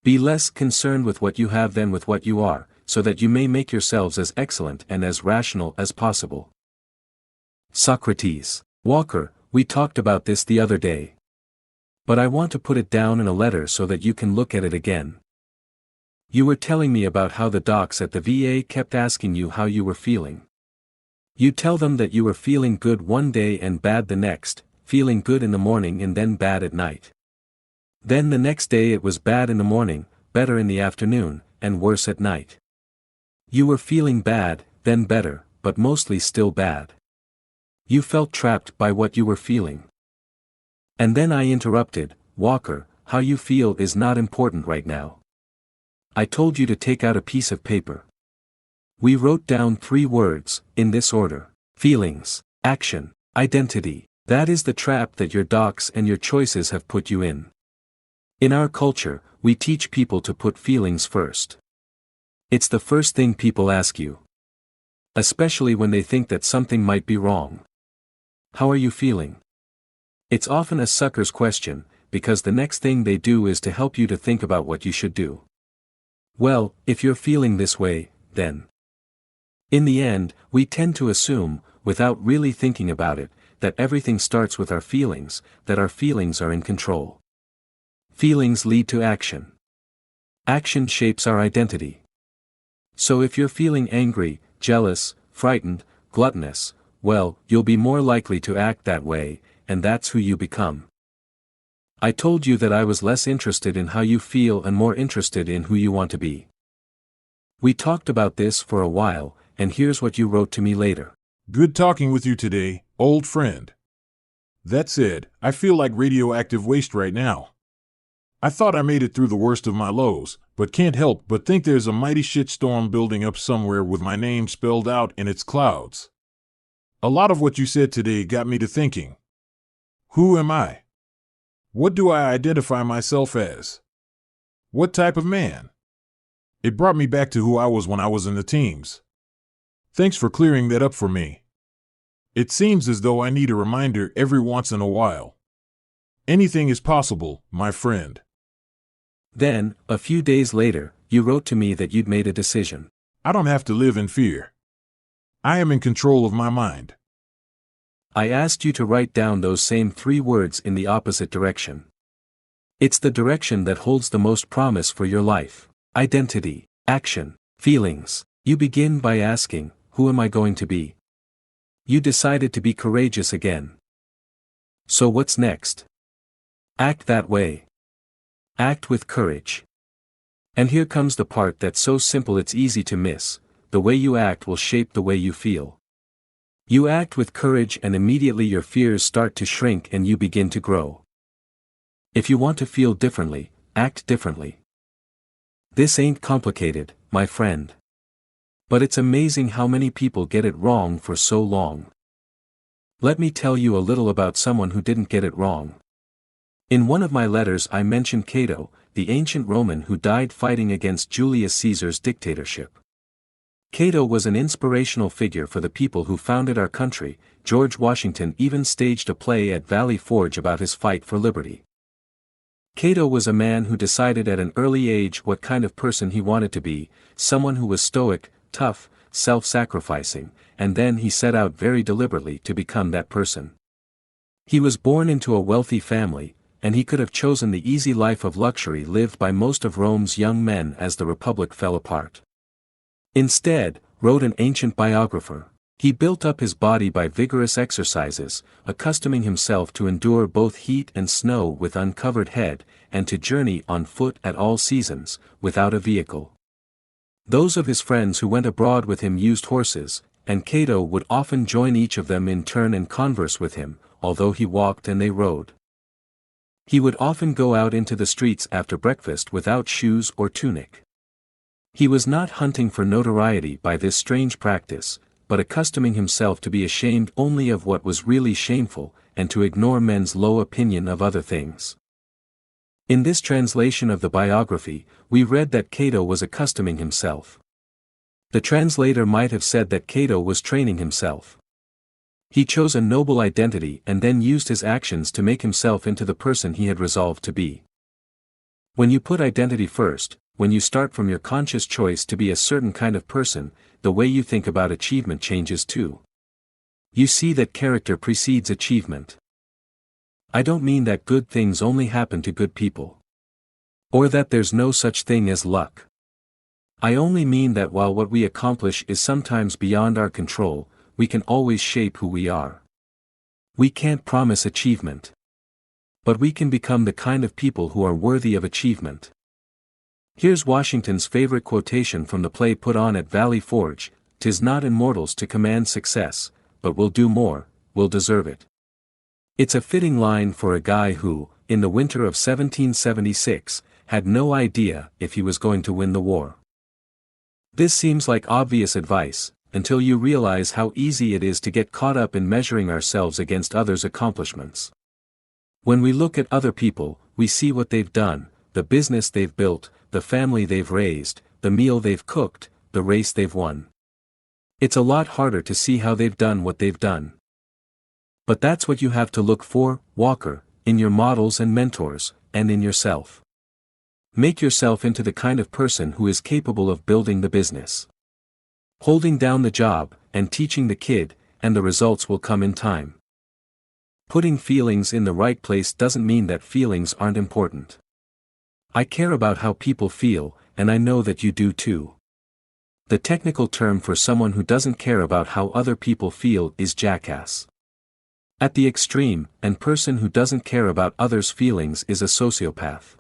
Be less concerned with what you have than with what you are, so that you may make yourselves as excellent and as rational as possible. Socrates. Walker, we talked about this the other day. But I want to put it down in a letter so that you can look at it again. You were telling me about how the docs at the VA kept asking you how you were feeling. You tell them that you were feeling good one day and bad the next, feeling good in the morning and then bad at night. Then the next day it was bad in the morning, better in the afternoon, and worse at night. You were feeling bad, then better, but mostly still bad. You felt trapped by what you were feeling. And then I interrupted, Walker, how you feel is not important right now. I told you to take out a piece of paper. We wrote down 3 words, in this order: feelings, action, identity. That is the trap that your docs and your choices have put you in. In our culture, we teach people to put feelings first. It's the first thing people ask you. Especially when they think that something might be wrong. How are you feeling? It's often a sucker's question, because the next thing they do is to help you to think about what you should do. Well, if you're feeling this way, then. In the end, we tend to assume, without really thinking about it, that everything starts with our feelings, that our feelings are in control. Feelings lead to action. Action shapes our identity. So if you're feeling angry, jealous, frightened, gluttonous, well, you'll be more likely to act that way, and that's who you become. I told you that I was less interested in how you feel and more interested in who you want to be. We talked about this for a while, and here's what you wrote to me later. Good talking with you today, old friend. That said, I feel like radioactive waste right now. I thought I made it through the worst of my lows, but can't help but think there's a mighty shitstorm building up somewhere with my name spelled out in its clouds. A lot of what you said today got me to thinking. Who am I? What do I identify myself as? What type of man? It brought me back to who I was when I was in the teams. Thanks for clearing that up for me. It seems as though I need a reminder every once in a while. Anything is possible, my friend. Then, a few days later, you wrote to me that you'd made a decision. I don't have to live in fear. I am in control of my mind. I asked you to write down those same 3 words in the opposite direction. It's the direction that holds the most promise for your life. Identity, action, feelings. You begin by asking, who am I going to be? You decided to be courageous again. So what's next? Act that way. Act with courage. And here comes the part that's so simple it's easy to miss. The way you act will shape the way you feel. You act with courage and immediately your fears start to shrink and you begin to grow. If you want to feel differently, act differently. This ain't complicated, my friend. But it's amazing how many people get it wrong for so long. Let me tell you a little about someone who didn't get it wrong. In one of my letters I mentioned Cato, the ancient Roman who died fighting against Julius Caesar's dictatorship. Cato was an inspirational figure for the people who founded our country. George Washington even staged a play at Valley Forge about his fight for liberty. Cato was a man who decided at an early age what kind of person he wanted to be, someone who was stoic, tough, self-sacrificing, and then he set out very deliberately to become that person. He was born into a wealthy family, and he could have chosen the easy life of luxury lived by most of Rome's young men as the Republic fell apart. Instead, wrote an ancient biographer, he built up his body by vigorous exercises, accustoming himself to endure both heat and snow with uncovered head, and to journey on foot at all seasons, without a vehicle. Those of his friends who went abroad with him used horses, and Cato would often join each of them in turn and converse with him, although he walked and they rode. He would often go out into the streets after breakfast without shoes or tunic. He was not hunting for notoriety by this strange practice, but accustoming himself to be ashamed only of what was really shameful, and to ignore men's low opinion of other things. In this translation of the biography, we read that Cato was accustoming himself. The translator might have said that Cato was training himself. He chose a noble identity and then used his actions to make himself into the person he had resolved to be. When you put identity first, when you start from your conscious choice to be a certain kind of person, the way you think about achievement changes too. You see that character precedes achievement. I don't mean that good things only happen to good people. Or that there's no such thing as luck. I only mean that while what we accomplish is sometimes beyond our control, we can always shape who we are. We can't promise achievement. But we can become the kind of people who are worthy of achievement. Here's Washington's favorite quotation from the play put on at Valley Forge: "'Tis not in mortals to command success, but we'll do more, we'll deserve it." It's a fitting line for a guy who, in the winter of 1776, had no idea if he was going to win the war. This seems like obvious advice, until you realize how easy it is to get caught up in measuring ourselves against others' accomplishments. When we look at other people, we see what they've done, the business they've built, the family they've raised, the meal they've cooked, the race they've won. It's a lot harder to see how they've done what they've done. But that's what you have to look for, Walker, in your models and mentors, and in yourself. Make yourself into the kind of person who is capable of building the business, holding down the job, and teaching the kid, and the results will come in time. Putting feelings in the right place doesn't mean that feelings aren't important. I care about how people feel, and I know that you do too. The technical term for someone who doesn't care about how other people feel is jackass. At the extreme, a person who doesn't care about others' feelings is a sociopath.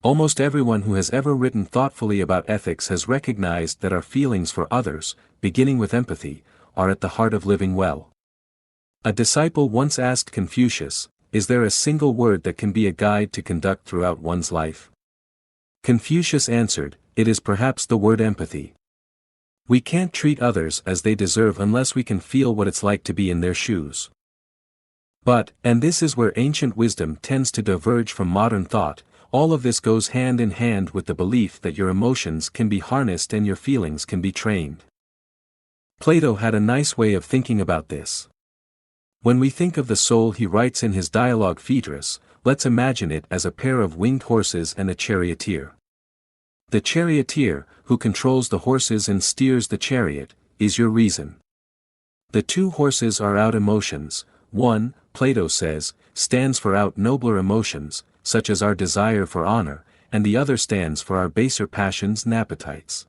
Almost everyone who has ever written thoughtfully about ethics has recognized that our feelings for others, beginning with empathy, are at the heart of living well. A disciple once asked Confucius, "Is there a single word that can be a guide to conduct throughout one's life?" Confucius answered, "It is perhaps the word empathy." We can't treat others as they deserve unless we can feel what it's like to be in their shoes. But, and this is where ancient wisdom tends to diverge from modern thought, all of this goes hand in hand with the belief that your emotions can be harnessed and your feelings can be trained. Plato had a nice way of thinking about this. When we think of the soul, he writes in his dialogue Phaedrus, let's imagine it as a pair of winged horses and a charioteer. The charioteer, who controls the horses and steers the chariot, is your reason. The two horses are out emotions. One, Plato says, stands for out nobler emotions, such as our desire for honor, and the other stands for our baser passions and appetites.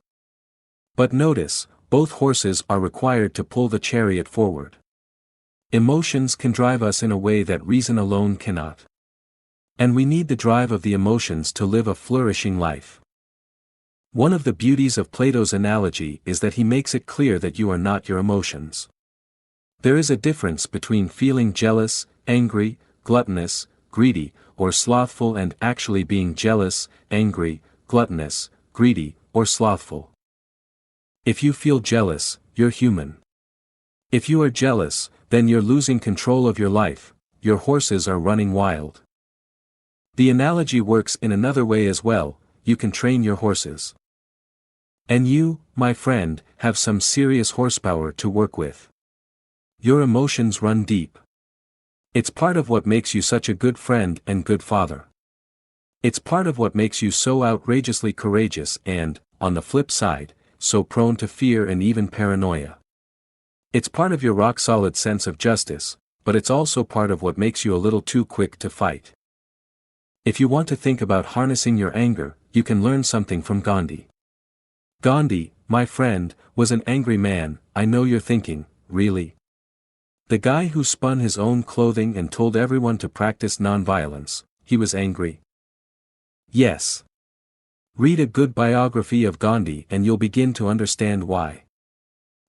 But notice, both horses are required to pull the chariot forward. Emotions can drive us in a way that reason alone cannot. And we need the drive of the emotions to live a flourishing life. One of the beauties of Plato's analogy is that he makes it clear that you are not your emotions. There is a difference between feeling jealous, angry, gluttonous, greedy, or slothful and actually being jealous, angry, gluttonous, greedy, or slothful. If you feel jealous, you're human. If you are jealous, then you're losing control of your life, your horses are running wild. The analogy works in another way as well, you can train your horses. And you, my friend, have some serious horsepower to work with. Your emotions run deep. It's part of what makes you such a good friend and good father. It's part of what makes you so outrageously courageous and, on the flip side, so prone to fear and even paranoia. It's part of your rock-solid sense of justice, but it's also part of what makes you a little too quick to fight. If you want to think about harnessing your anger, you can learn something from Gandhi. Gandhi, my friend, was an angry man. I know you're thinking, really? The guy who spun his own clothing and told everyone to practice nonviolence, he was angry? Yes. Read a good biography of Gandhi and you'll begin to understand why.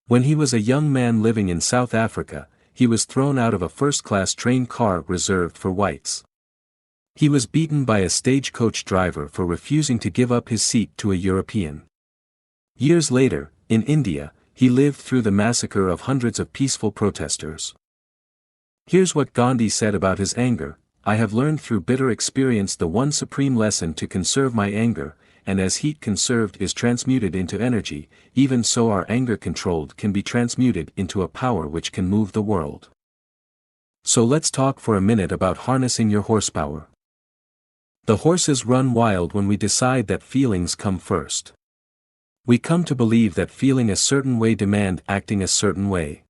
When he was a young man living in South Africa, he was thrown out of a first-class train car reserved for whites. He was beaten by a stagecoach driver for refusing to give up his seat to a European. Years later, in India, he lived through the massacre of hundreds of peaceful protesters. Here's what Gandhi said about his anger: I have learned through bitter experience the one supreme lesson to conserve my anger, and as heat conserved is transmuted into energy, even so our anger controlled can be transmuted into a power which can move the world. So let's talk for a minute about harnessing your horsepower. The horses run wild when we decide that feelings come first. We come to believe that feeling a certain way demand acting a certain way.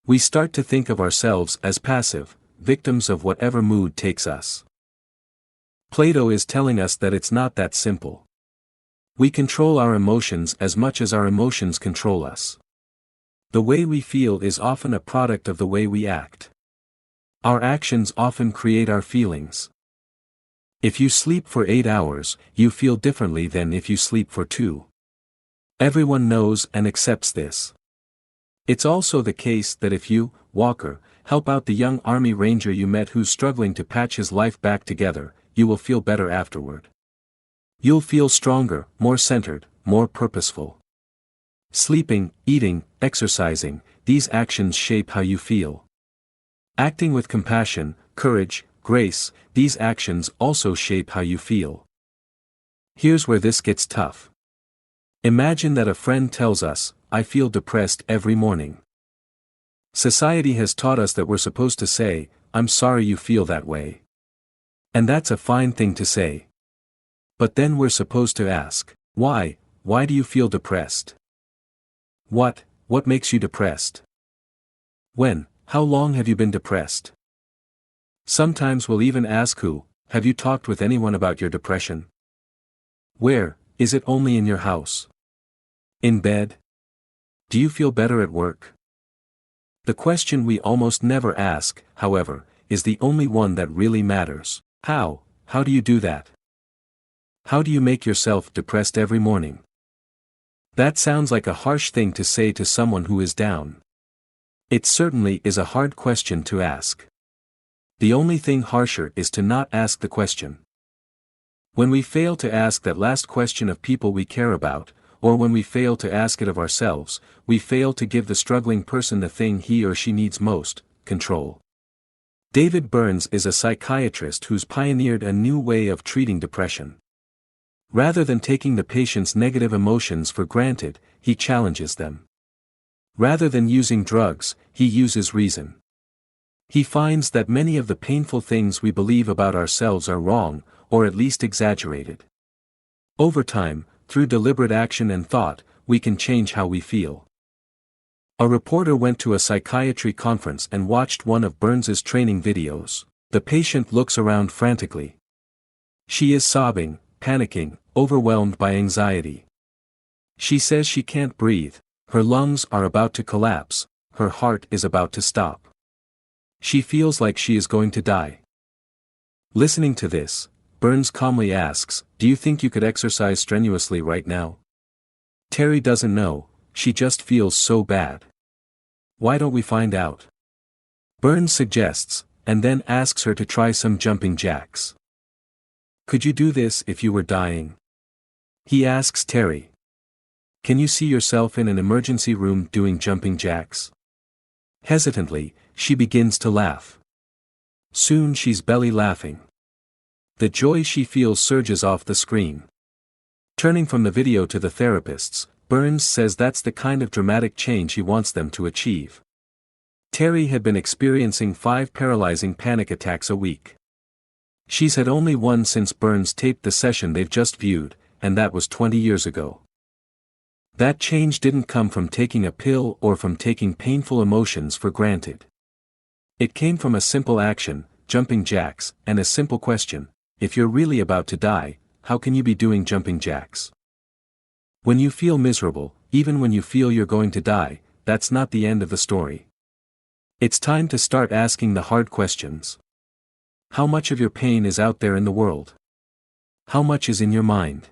We start to think of ourselves as passive, victims of whatever mood takes us. Plato is telling us that it's not that simple. We control our emotions as much as our emotions control us. The way we feel is often a product of the way we act. Our actions often create our feelings. If you sleep for 8 hours, you feel differently than if you sleep for 2. Everyone knows and accepts this. It's also the case that if you, Walker, help out the young Army Ranger you met who's struggling to patch his life back together, you will feel better afterward. You'll feel stronger, more centered, more purposeful. Sleeping, eating, exercising, these actions shape how you feel. Acting with compassion, courage, grace, these actions also shape how you feel. Here's where this gets tough. Imagine that a friend tells us, "I feel depressed every morning." Society has taught us that we're supposed to say, "I'm sorry you feel that way." And that's a fine thing to say. But then we're supposed to ask, why do you feel depressed? What makes you depressed? When, how long have you been depressed? Sometimes we'll even ask who, have you talked with anyone about your depression? Where, is it only in your house? In bed? Do you feel better at work? The question we almost never ask, however, is the only one that really matters. How do you do that? How do you make yourself depressed every morning? That sounds like a harsh thing to say to someone who is down. It certainly is a hard question to ask. The only thing harsher is to not ask the question. When we fail to ask that last question of people we care about, or when we fail to ask it of ourselves, we fail to give the struggling person the thing he or she needs most: control. David Burns is a psychiatrist who's pioneered a new way of treating depression. Rather than taking the patient's negative emotions for granted, he challenges them. Rather than using drugs, he uses reason. He finds that many of the painful things we believe about ourselves are wrong, or at least exaggerated. Over time, through deliberate action and thought, we can change how we feel. A reporter went to a psychiatry conference and watched one of Burns's training videos. The patient looks around frantically. She is sobbing, panicking, overwhelmed by anxiety. She says she can't breathe, her lungs are about to collapse, her heart is about to stop. She feels like she is going to die. Listening to this, Burns calmly asks, "Do you think you could exercise strenuously right now?" Terry doesn't know, she just feels so bad. Why don't we find out? Burns suggests, and then asks her to try some jumping jacks. Could you do this if you were dying? He asks Terry. Can you see yourself in an emergency room doing jumping jacks? Hesitantly, she begins to laugh. Soon she's belly laughing. The joy she feels surges off the screen. Turning from the video to the therapists, Burns says that's the kind of dramatic change he wants them to achieve. Terry had been experiencing 5 paralyzing panic attacks a week. She's had only one since Burns taped the session they've just viewed, and that was 20 years ago. That change didn't come from taking a pill or from taking painful emotions for granted. It came from a simple action, jumping jacks, and a simple question: if you're really about to die, how can you be doing jumping jacks? When you feel miserable, even when you feel you're going to die, that's not the end of the story. It's time to start asking the hard questions. How much of your pain is out there in the world? How much is in your mind?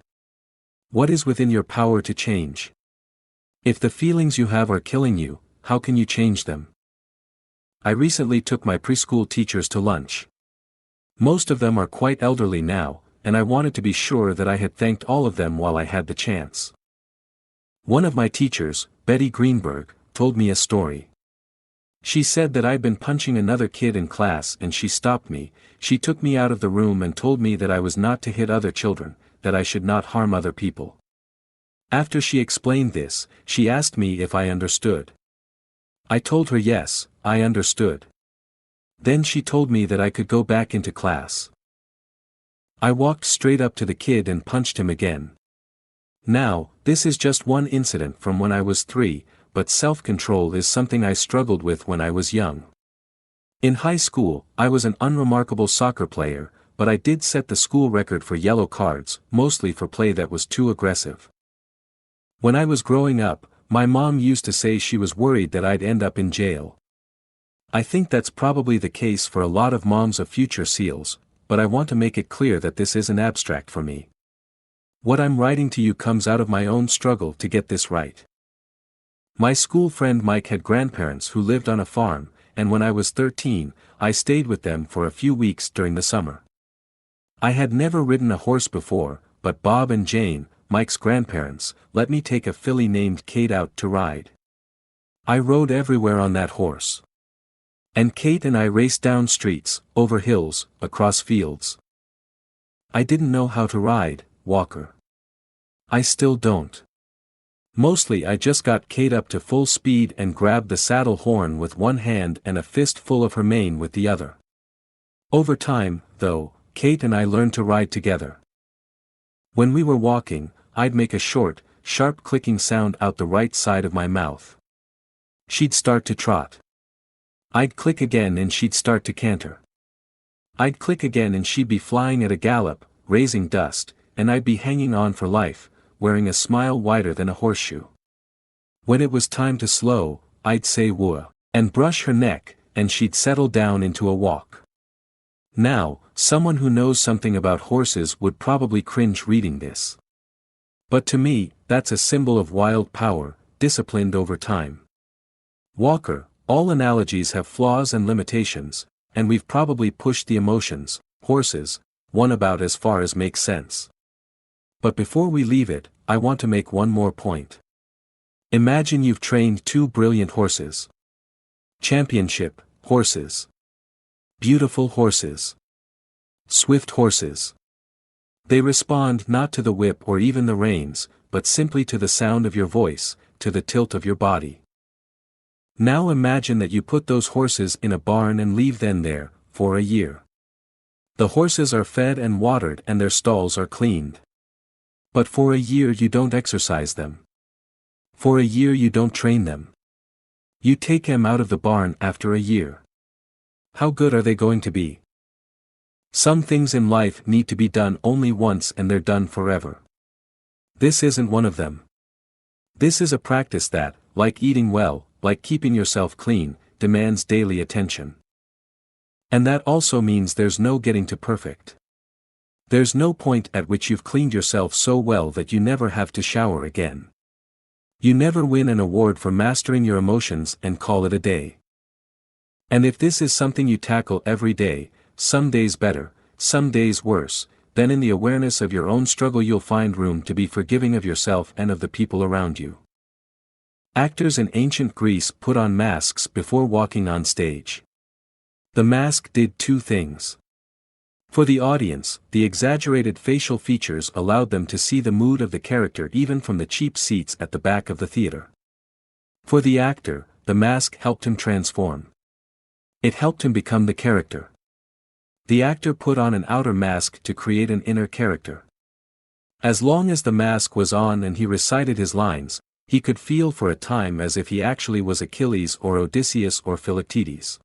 What is within your power to change? If the feelings you have are killing you, how can you change them? I recently took my preschool teachers to lunch. Most of them are quite elderly now, and I wanted to be sure that I had thanked all of them while I had the chance. One of my teachers, Betty Greenberg, told me a story. She said that I'd been punching another kid in class and she stopped me. She took me out of the room and told me that I was not to hit other children, that I should not harm other people. After she explained this, she asked me if I understood. I told her yes, I understood. Then she told me that I could go back into class. I walked straight up to the kid and punched him again. Now, this is just one incident from when I was 3, but self-control is something I struggled with when I was young. In high school, I was an unremarkable soccer player, but I did set the school record for yellow cards, mostly for play that was too aggressive. When I was growing up, my mom used to say she was worried that I'd end up in jail. I think that's probably the case for a lot of moms of future SEALs, but I want to make it clear that this isn't abstract for me. What I'm writing to you comes out of my own struggle to get this right. My school friend Mike had grandparents who lived on a farm, and when I was 13, I stayed with them for a few weeks during the summer. I had never ridden a horse before, but Bob and Jane, Mike's grandparents, let me take a filly named Kate out to ride. I rode everywhere on that horse. And Kate and I raced down streets, over hills, across fields. I didn't know how to ride, Walker. I still don't. Mostly I just got Kate up to full speed and grabbed the saddle horn with one hand and a fistful of her mane with the other. Over time, though, Kate and I learned to ride together. When we were walking, I'd make a short, sharp clicking sound out the right side of my mouth. She'd start to trot. I'd click again and she'd start to canter. I'd click again and she'd be flying at a gallop, raising dust, and I'd be hanging on for life, wearing a smile wider than a horseshoe. When it was time to slow, I'd say whoa, and brush her neck, and she'd settle down into a walk. Now, someone who knows something about horses would probably cringe reading this. But to me, that's a symbol of wild power, disciplined over time. Walker, all analogies have flaws and limitations, and we've probably pushed the emotions, horses, one about as far as makes sense. But before we leave it, I want to make one more point. Imagine you've trained 2 brilliant horses. Championship horses. Beautiful horses. Swift horses. They respond not to the whip or even the reins, but simply to the sound of your voice, to the tilt of your body. Now imagine that you put those horses in a barn and leave them there, for a year. The horses are fed and watered and their stalls are cleaned. But for a year you don't exercise them. For a year you don't train them. You take them out of the barn after a year. How good are they going to be? Some things in life need to be done only once and they're done forever. This isn't one of them. This is a practice that, like eating well, like keeping yourself clean, demands daily attention. And that also means there's no getting to perfect. There's no point at which you've cleaned yourself so well that you never have to shower again. You never win an award for mastering your emotions and call it a day. And if this is something you tackle every day, some days better, some days worse, then in the awareness of your own struggle you'll find room to be forgiving of yourself and of the people around you. Actors in ancient Greece put on masks before walking on stage. The mask did 2 things. For the audience, the exaggerated facial features allowed them to see the mood of the character even from the cheap seats at the back of the theater. For the actor, the mask helped him transform. It helped him become the character. The actor put on an outer mask to create an inner character. As long as the mask was on and he recited his lines, he could feel for a time as if he actually was Achilles or Odysseus or Philoctetes.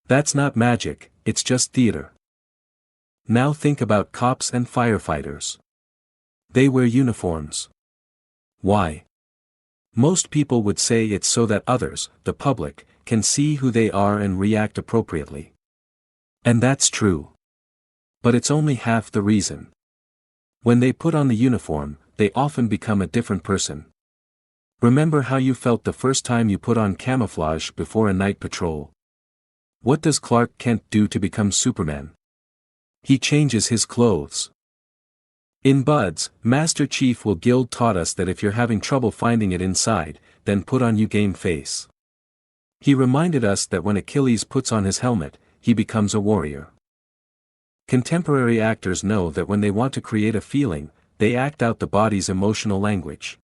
That's not magic, it's just theater. Now think about cops and firefighters. They wear uniforms. Why? Most people would say it's so that others, the public, can see who they are and react appropriately. And that's true. But it's only half the reason. When they put on the uniform, they often become a different person. Remember how you felt the first time you put on camouflage before a night patrol? What does Clark Kent do to become Superman? He changes his clothes. In Buds, Master Chief Will Guild taught us that if you're having trouble finding it inside, then put on your game face. He reminded us that when Achilles puts on his helmet, he becomes a warrior. Contemporary actors know that when they want to create a feeling, they act out the body's emotional language.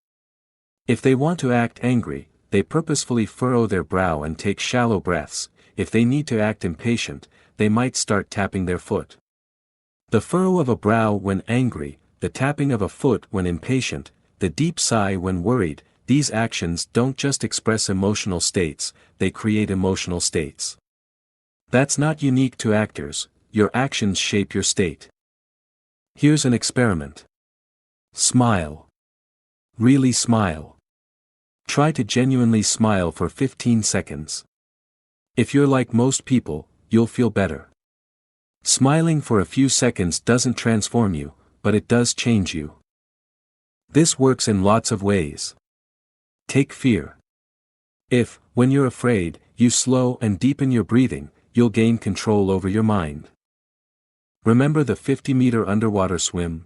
If they want to act angry, they purposefully furrow their brow and take shallow breaths. If they need to act impatient, they might start tapping their foot. The furrow of a brow when angry, the tapping of a foot when impatient, the deep sigh when worried, these actions don't just express emotional states, they create emotional states. That's not unique to actors, your actions shape your state. Here's an experiment. Smile. Really smile. Try to genuinely smile for 15 seconds. If you're like most people, you'll feel better. Smiling for a few seconds doesn't transform you, but it does change you. This works in lots of ways. Take fear. If, when you're afraid, you slow and deepen your breathing, you'll gain control over your mind. Remember the 50-meter underwater swim?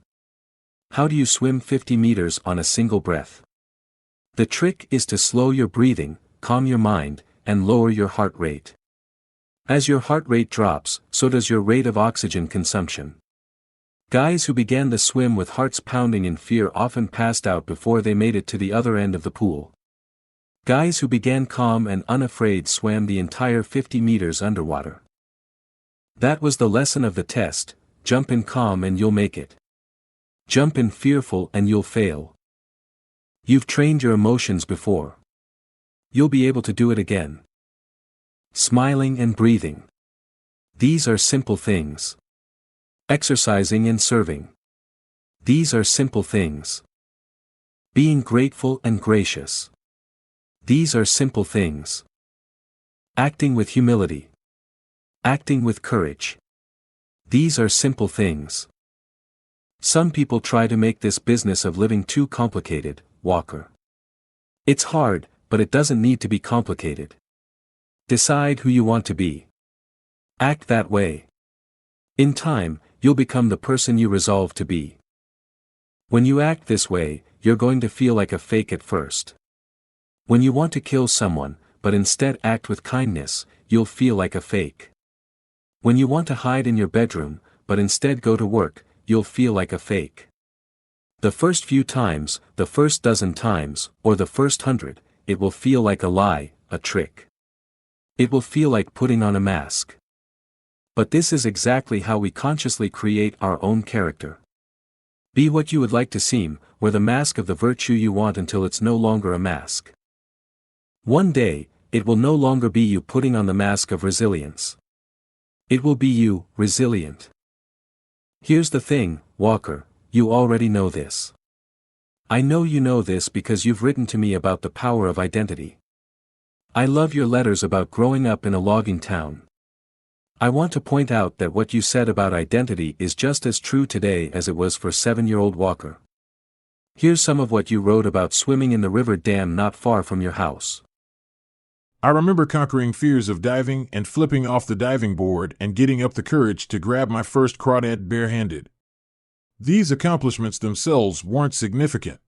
How do you swim 50 meters on a single breath? The trick is to slow your breathing, calm your mind, and lower your heart rate. As your heart rate drops, so does your rate of oxygen consumption. Guys who began the swim with hearts pounding in fear often passed out before they made it to the other end of the pool. Guys who began calm and unafraid swam the entire 50 meters underwater. That was the lesson of the test: jump in calm and you'll make it. Jump in fearful and you'll fail. You've trained your emotions before. You'll be able to do it again. Smiling and breathing. These are simple things. Exercising and serving. These are simple things. Being grateful and gracious. These are simple things. Acting with humility. Acting with courage. These are simple things. Some people try to make this business of living too complicated, Walker. It's hard, but it doesn't need to be complicated. Decide who you want to be. Act that way. In time, you'll become the person you resolve to be. When you act this way, you're going to feel like a fake at first. When you want to kill someone, but instead act with kindness, you'll feel like a fake. When you want to hide in your bedroom, but instead go to work, you'll feel like a fake. The first few times, the first dozen times, or the first 100, it will feel like a lie, a trick. It will feel like putting on a mask. But this is exactly how we consciously create our own character. Be what you would like to seem, wear the mask of the virtue you want until it's no longer a mask. One day, it will no longer be you putting on the mask of resilience. It will be you, resilient. Here's the thing, Walker, you already know this. I know you know this because you've written to me about the power of identity. I love your letters about growing up in a logging town. I want to point out that what you said about identity is just as true today as it was for 7-year-old Walker. Here's some of what you wrote about swimming in the river dam not far from your house. I remember conquering fears of diving and flipping off the diving board and getting up the courage to grab my first crawdad barehanded. These accomplishments themselves weren't significant.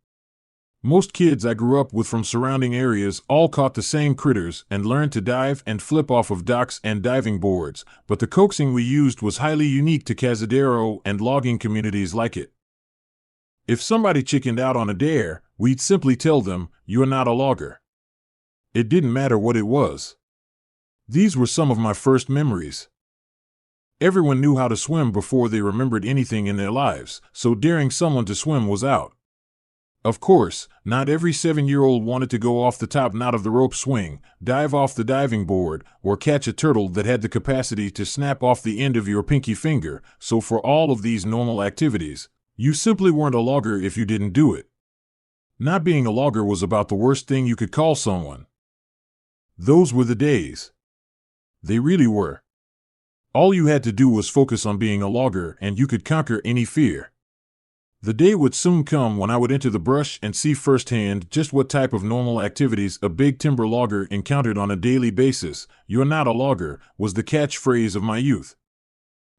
Most kids I grew up with from surrounding areas all caught the same critters and learned to dive and flip off of docks and diving boards, but the coaxing we used was highly unique to Cazadero and logging communities like it. If somebody chickened out on a dare, we'd simply tell them, "You're not a logger." It didn't matter what it was. These were some of my first memories. Everyone knew how to swim before they remembered anything in their lives, so daring someone to swim was out. Of course, not every 7-year-old wanted to go off the top knot of the rope swing, dive off the diving board, or catch a turtle that had the capacity to snap off the end of your pinky finger, so for all of these normal activities, you simply weren't a logger if you didn't do it. Not being a logger was about the worst thing you could call someone. Those were the days. They really were. All you had to do was focus on being a logger and you could conquer any fear. The day would soon come when I would enter the brush and see firsthand just what type of normal activities a big timber logger encountered on a daily basis. "You're not a logger" was the catchphrase of my youth.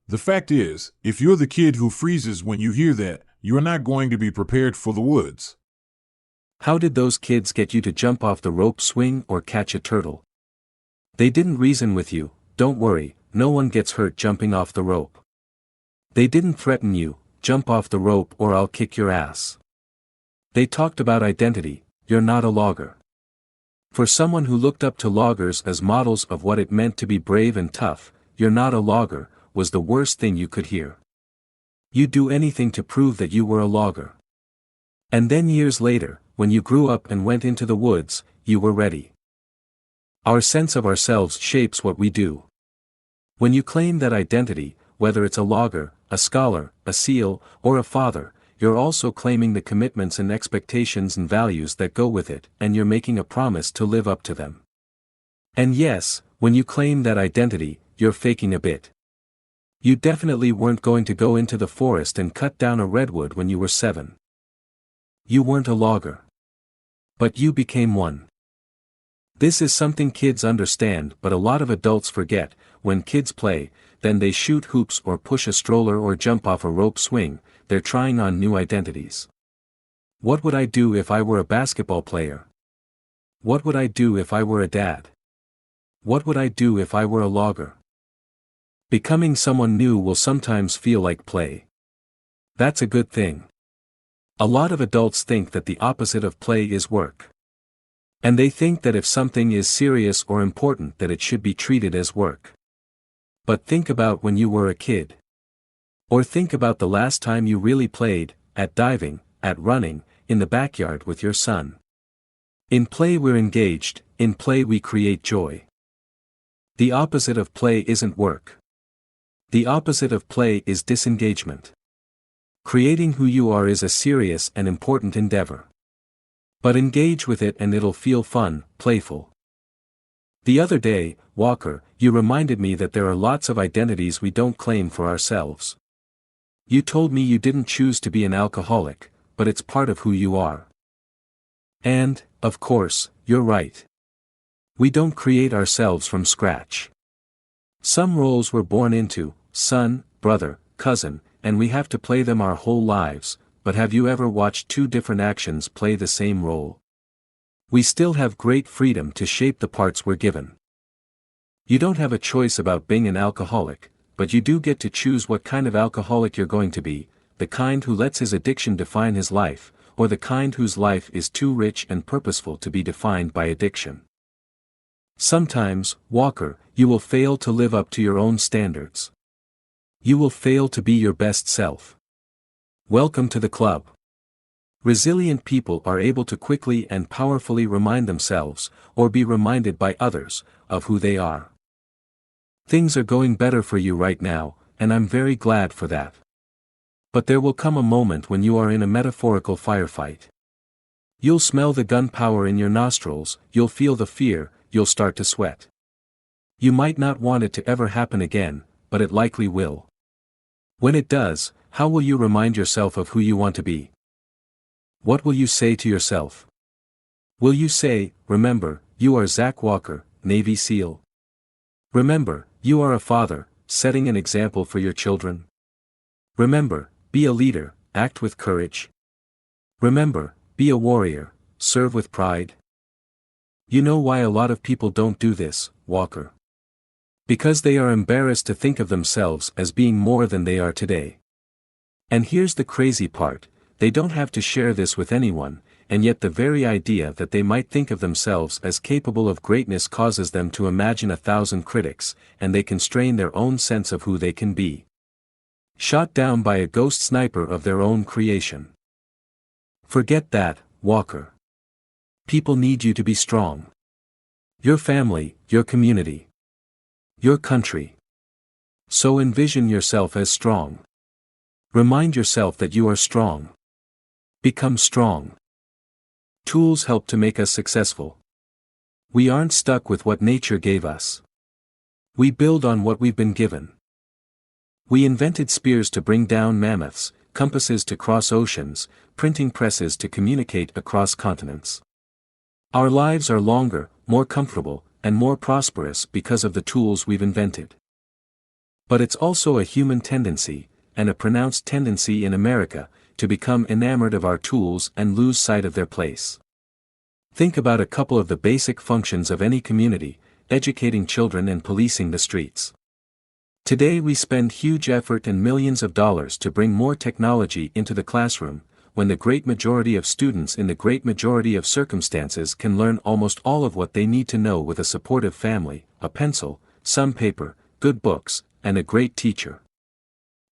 The fact is, if you're the kid who freezes when you hear that, you're not going to be prepared for the woods. How did those kids get you to jump off the rope swing or catch a turtle? They didn't reason with you, "Don't worry, no one gets hurt jumping off the rope." They didn't threaten you, "Jump off the rope or I'll kick your ass." They talked about identity, "You're not a logger." For someone who looked up to loggers as models of what it meant to be brave and tough, "You're not a logger," was the worst thing you could hear. You'd do anything to prove that you were a logger. And then years later, when you grew up and went into the woods, you were ready. Our sense of ourselves shapes what we do. When you claim that identity, whether it's a logger, a scholar, a SEAL, or a father, you're also claiming the commitments and expectations and values that go with it, and you're making a promise to live up to them. And yes, when you claim that identity, you're faking a bit. You definitely weren't going to go into the forest and cut down a redwood when you were 7. You weren't a logger. But you became one. This is something kids understand, but a lot of adults forget. When kids play, then they shoot hoops or push a stroller or jump off a rope swing, they're trying on new identities. What would I do if I were a basketball player? What would I do if I were a dad? What would I do if I were a logger? Becoming someone new will sometimes feel like play. That's a good thing. A lot of adults think that the opposite of play is work. And they think that if something is serious or important that it should be treated as work. But think about when you were a kid. Or think about the last time you really played, at diving, at running, in the backyard with your son. In play we're engaged, in play we create joy. The opposite of play isn't work. The opposite of play is disengagement. Creating who you are is a serious and important endeavor. But engage with it and it'll feel fun, playful. The other day, Walker, you reminded me that there are lots of identities we don't claim for ourselves. You told me you didn't choose to be an alcoholic, but it's part of who you are. And, of course, you're right. We don't create ourselves from scratch. Some roles we're born into, son, brother, cousin, and we have to play them our whole lives, but have you ever watched 2 different actions play the same role? We still have great freedom to shape the parts we're given. You don't have a choice about being an alcoholic, but you do get to choose what kind of alcoholic you're going to be, the kind who lets his addiction define his life, or the kind whose life is too rich and purposeful to be defined by addiction. Sometimes, Walker, you will fail to live up to your own standards. You will fail to be your best self. Welcome to the club. Resilient people are able to quickly and powerfully remind themselves, or be reminded by others, of who they are. Things are going better for you right now, and I'm very glad for that. But there will come a moment when you are in a metaphorical firefight. You'll smell the gunpowder in your nostrils, you'll feel the fear, you'll start to sweat. You might not want it to ever happen again, but it likely will. When it does, how will you remind yourself of who you want to be? What will you say to yourself? Will you say, remember, you are Zach Walker, Navy SEAL? Remember, you are a father, setting an example for your children? Remember, be a leader, act with courage. Remember, be a warrior, serve with pride. You know why a lot of people don't do this, Walker? Because they are embarrassed to think of themselves as being more than they are today. And here's the crazy part, they don't have to share this with anyone, and yet the very idea that they might think of themselves as capable of greatness causes them to imagine 1,000 critics, and they constrain their own sense of who they can be. Shot down by a ghost sniper of their own creation. Forget that, Walker. People need you to be strong. Your family, your community. Your country. So envision yourself as strong. Remind yourself that you are strong. Become strong. Tools help to make us successful. We aren't stuck with what nature gave us. We build on what we've been given. We invented spears to bring down mammoths, compasses to cross oceans, printing presses to communicate across continents. Our lives are longer, more comfortable, and more prosperous because of the tools we've invented. But it's also a human tendency, and a pronounced tendency in America, to become enamored of our tools and lose sight of their place. Think about a couple of the basic functions of any community: educating children and policing the streets. Today we spend huge effort and millions of dollars to bring more technology into the classroom, when the great majority of students in the great majority of circumstances can learn almost all of what they need to know with a supportive family, a pencil, some paper, good books, and a great teacher.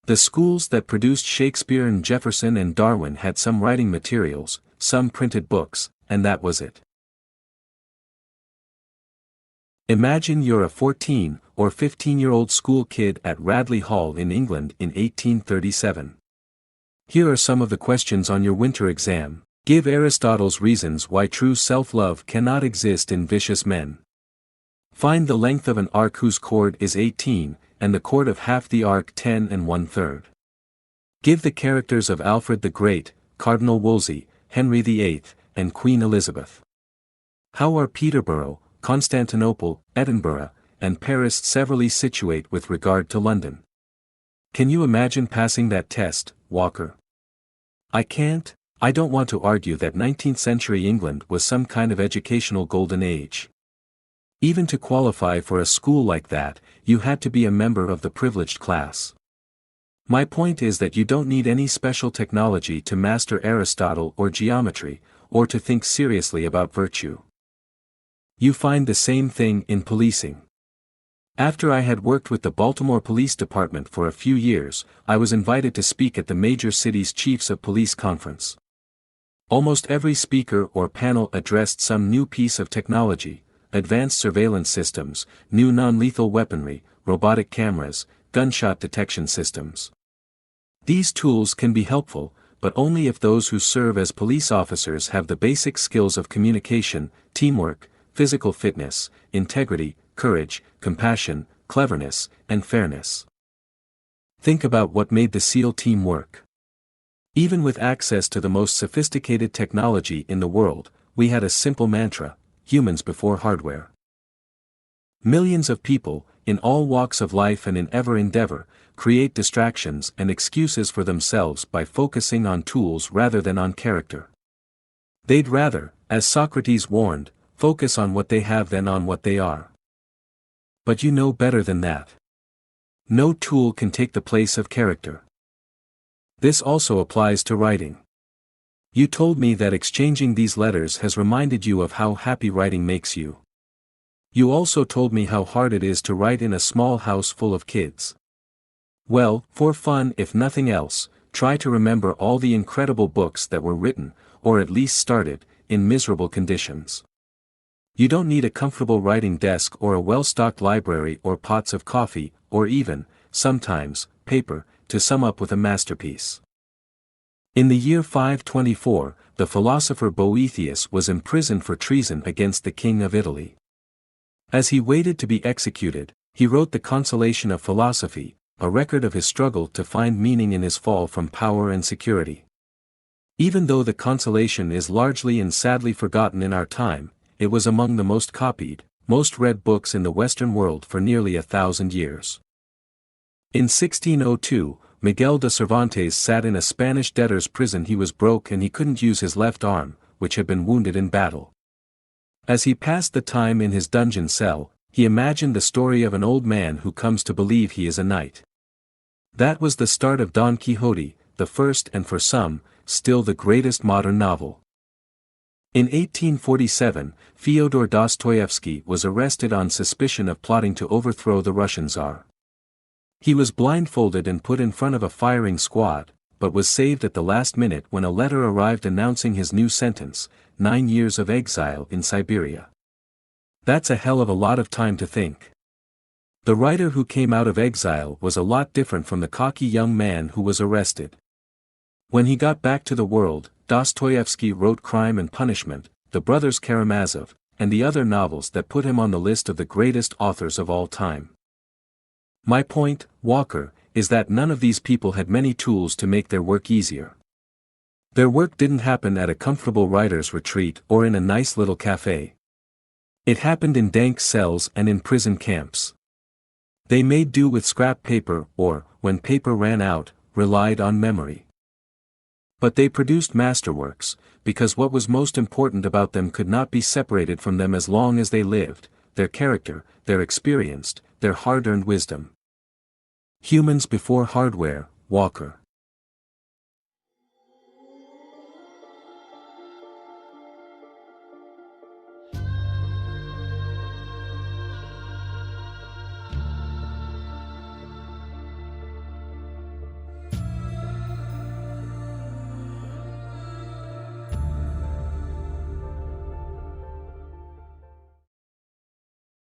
The schools that produced Shakespeare and Jefferson and Darwin had some writing materials, some printed books, and that was it. Imagine you're a 14 or 15-year-old school kid at Radley Hall in England in 1837. Here are some of the questions on your winter exam. Give Aristotle's reasons why true self-love cannot exist in vicious men. Find the length of an arc whose chord is 18, and the chord of half the arc 10 1/3. Give the characters of Alfred the Great, Cardinal Wolsey, Henry VIII, and Queen Elizabeth. How are Peterborough, Constantinople, Edinburgh, and Paris severally situate with regard to London? Can you imagine passing that test, Walker? I can't. I don't want to argue that 19th century England was some kind of educational golden age. Even to qualify for a school like that, you had to be a member of the privileged class. My point is that you don't need any special technology to master Aristotle or geometry, or to think seriously about virtue. You find the same thing in policing. After I had worked with the Baltimore Police Department for a few years, I was invited to speak at the major cities' chiefs of police conference. Almost every speaker or panel addressed some new piece of technology: advanced surveillance systems, new non-lethal weaponry, robotic cameras, gunshot detection systems. These tools can be helpful, but only if those who serve as police officers have the basic skills of communication, teamwork, physical fitness, integrity, courage, compassion, cleverness, and fairness. Think about what made the SEAL team work. Even with access to the most sophisticated technology in the world, we had a simple mantra: humans before hardware. Millions of people, in all walks of life and in every endeavor, create distractions and excuses for themselves by focusing on tools rather than on character. They'd rather, as Socrates warned, focus on what they have than on what they are. But you know better than that. No tool can take the place of character. This also applies to writing. You told me that exchanging these letters has reminded you of how happy writing makes you. You also told me how hard it is to write in a small house full of kids. Well, for fun if nothing else, try to remember all the incredible books that were written, or at least started, in miserable conditions. You don't need a comfortable writing desk or a well-stocked library or pots of coffee, or even, sometimes, paper, to sum up with a masterpiece. In the year 524, the philosopher Boethius was imprisoned for treason against the king of Italy. As he waited to be executed, he wrote the Consolation of Philosophy, a record of his struggle to find meaning in his fall from power and security. Even though the Consolation is largely and sadly forgotten in our time, it was among the most copied, most read books in the Western world for nearly 1,000 years. In 1602, Miguel de Cervantes sat in a Spanish debtor's prison. He was broke and he couldn't use his left arm, which had been wounded in battle. As he passed the time in his dungeon cell, he imagined the story of an old man who comes to believe he is a knight. That was the start of Don Quixote, the first and for some, still the greatest modern novel. In 1847, Fyodor Dostoevsky was arrested on suspicion of plotting to overthrow the Russian Tsar. He was blindfolded and put in front of a firing squad, but was saved at the last minute when a letter arrived announcing his new sentence: 9 years of exile in Siberia. That's a hell of a lot of time to think. The writer who came out of exile was a lot different from the cocky young man who was arrested. When he got back to the world, Dostoevsky wrote Crime and Punishment, The Brothers Karamazov, and the other novels that put him on the list of the greatest authors of all time. My point, Walker, is that none of these people had many tools to make their work easier. Their work didn't happen at a comfortable writer's retreat or in a nice little cafe. It happened in dank cells and in prison camps. They made do with scrap paper or, when paper ran out, relied on memory. But they produced masterworks, because what was most important about them could not be separated from them as long as they lived: their character, their experience, their hard-earned wisdom. Humans before hardware, Walker.